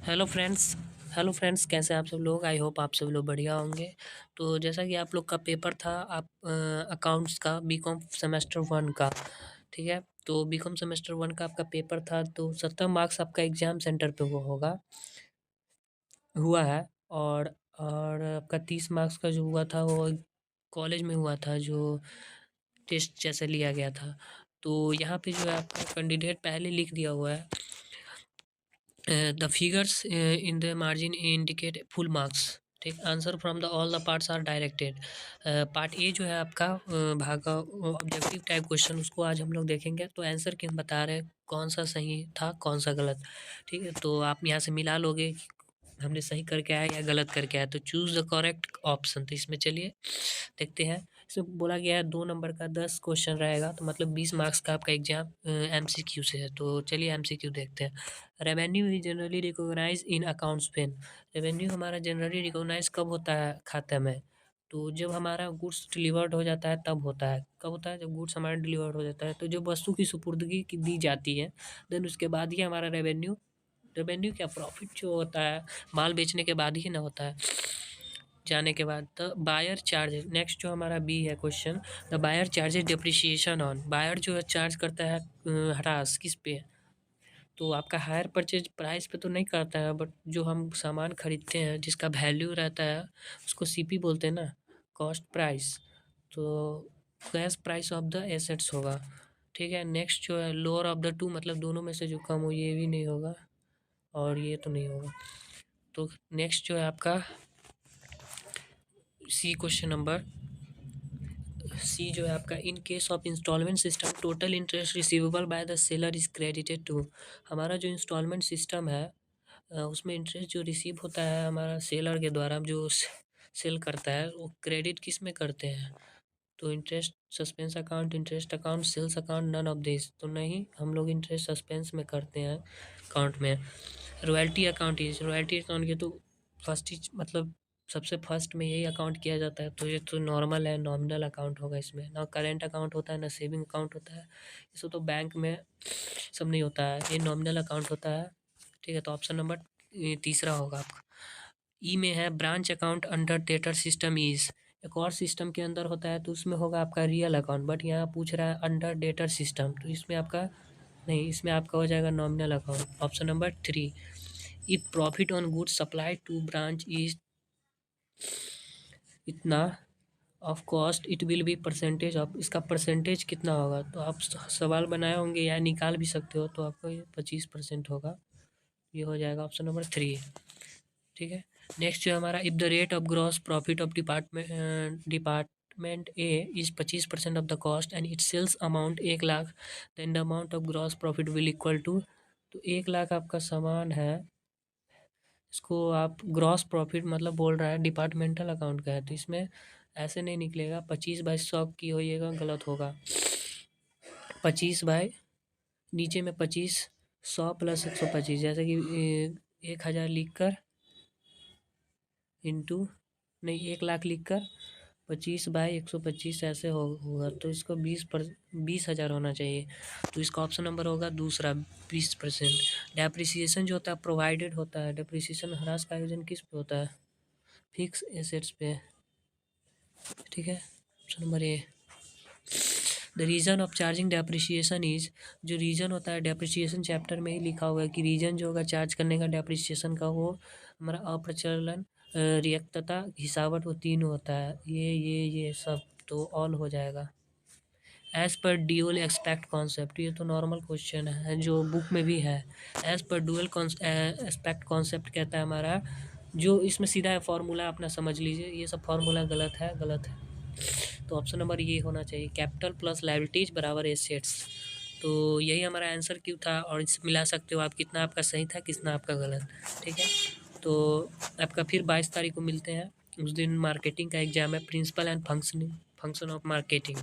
Hello friends कैसे हैं आप सब लोग। आई होप आप सब लोग बढ़िया होंगे। तो जैसा कि आप लोग का पेपर था आप अकाउंट्स का बीकॉम सेमेस्टर 1 का, ठीक है। तो बीकॉम सेमेस्टर 1 का आपका पेपर था, तो 70 मार्क्स आपका एग्ज़ाम सेंटर पे वो हुआ है। और आपका 30 मार्क्स का जो हुआ था वो कॉलेज में हुआ था, जो टेस्ट जैसे लिया गया था। तो यहाँ पे जो है आपका कैंडिडेट पहले लिख दिया हुआ है, the figures in the margin indicate full marks. ठीक, answer from the all the parts are directed. Part A जो है आपका भाग का ऑब्जेक्टिव टाइप क्वेश्चन, उसको आज हम लोग देखेंगे। तो आंसर किन बता रहे हैं कौन सा सही था कौन सा गलत। ठीक है, तो आप यहाँ से मिला लोगे कि हमने सही करके आया या गलत करके आया। तो चूज़ द करेक्ट ऑप्शन। तो इसमें चलिए देखते हैं। इसमें बोला गया है 2 नंबर का 10 क्वेश्चन रहेगा, तो मतलब 20 मार्क्स का आपका एग्जाम एमसीक्यू से है। तो चलिए एमसीक्यू देखते हैं। Revenue is generally recognise in accounts pen. Revenue हमारा जनरली रिकॉग्नाइज कब होता है खाते में? तो जब हमारा गुड्स डिलीवर्ड हो जाता है तब होता है। कब होता है? जब गुड्स हमारा डिलीवर्ड हो जाता है। तो जब वस्तु की सुपुर्दगी की दी जाती है, देन उसके बाद ही हमारा रेवेन्यू, रेवेन्यू क्या, प्रॉफिट जो होता है माल बेचने के बाद ही ना होता है, जाने के बाद। द बायर चार्जेज, नेक्स्ट जो हमारा बी है question, the buyer charges depreciation on. Buyer जो है चार्ज करता है ह्रास किस पे? तो आपका हायर परचेज प्राइस पे तो नहीं करता है, बट जो हम सामान खरीदते हैं जिसका वैल्यू रहता है उसको सीपी बोलते हैं ना, कॉस्ट प्राइस। तो cash price of the assets होगा। ठीक है, नेक्स्ट जो है लोअर ऑफ द टू, मतलब दोनों में से जो कम हो, ये भी नहीं होगा और ये तो नहीं होगा। तो नेक्स्ट जो है आपका सी क्वेश्चन नंबर सी जो है आपका, in case of instalment system total interest receivable by the seller is credited to. हमारा जो इंस्टॉलमेंट सिस्टम है उसमें इंटरेस्ट जो रिसीव होता है हमारा सेलर के द्वारा, जो सेल करता है, वो क्रेडिट किस में करते हैं? तो interest suspense account, interest account, sales account, none of this. तो नहीं, हम लोग इंटरेस्ट सस्पेंस में करते हैं अकाउंट में। रॉयल्टी अकाउंट के तो फर्स्ट ही, मतलब सबसे फर्स्ट में यही अकाउंट किया जाता है। तो ये तो नॉर्मल है, नॉमिनल अकाउंट होगा। इसमें ना करेंट अकाउंट होता है ना सेविंग अकाउंट होता है। इसको तो बैंक में सब नहीं होता है, ये नॉमिनल अकाउंट होता है। ठीक है, तो ऑप्शन नंबर तीसरा होगा आपका। ई में है branch account under debtor system is. एक और सिस्टम के अंदर होता है तो उसमें होगा आपका रियल अकाउंट, बट यहाँ पूछ रहा है अंडर डेटर सिस्टम, तो इसमें आपका नहीं, इसमें आपका हो जाएगा nominal account. Option number 3, if profit on goods supply to branch is इतना of cost it will be percentage of. इसका परसेंटेज कितना होगा? तो आप सवाल बनाए होंगे या निकाल भी सकते हो, तो आपका ये 25% होगा। ये हो जाएगा ऑप्शन नंबर 3। ठीक है, नेक्स्ट जो है हमारा, if the rate of gross profit of department A is 25% of the cost and it sales amount 1 lakh, then the amount of gross profit will equal to. तो 1 लाख आपका सामान है, इसको आप ग्रॉस प्रॉफिट मतलब बोल रहा है डिपार्टमेंटल अकाउंट का है, तो इसमें ऐसे नहीं निकलेगा। 25/100 की होइएगा, गलत होगा। 25 बाई, नीचे में 25, 100 प्लस 125, जैसे कि 1,000 लिख कर इंटू, नहीं 1 लाख लिख कर 25/125 ऐसे होगा। तो इसको 20,000 होना चाहिए। तो इसका ऑप्शन नंबर होगा दूसरा, 20%। डेप्रिसिएशन जो होता है प्रोवाइडेड होता है। डेप्रिसिएशन ह्रास का आयोजन किस पे होता है? फिक्स एसेट्स पे। ठीक है, option number A. The reason of charging depreciation is, जो रीज़न होता है डेप्रिसिएशन चैप्टर में ही लिखा हुआ है कि रीज़न जो होगा चार्ज करने का डेप्रिसिएशन का, वो हमारा अप्रचलन, रिक्तता, हिसावट, वो तीनों होता है। ये सब तो ऑल हो जाएगा। As per dual expect concept, ये तो नॉर्मल क्वेश्चन है जो बुक में भी है। As per dual expect concept कहता है हमारा, जो इसमें सीधा है फार्मूला अपना समझ लीजिए। ये सब फार्मूला गलत है, गलत है। तो ऑप्शन नंबर ये होना चाहिए, कैपिटल प्लस लायबिलिटीज बराबर एसेट्स। तो यही हमारा आंसर क्यों था, और इससे मिला सकते हो आप कितना आपका सही था कितना आपका गलत। ठीक है, तो आपका फिर 22 तारीख को मिलते हैं। उस दिन मार्केटिंग का एग्जाम है, principle and function of marketing.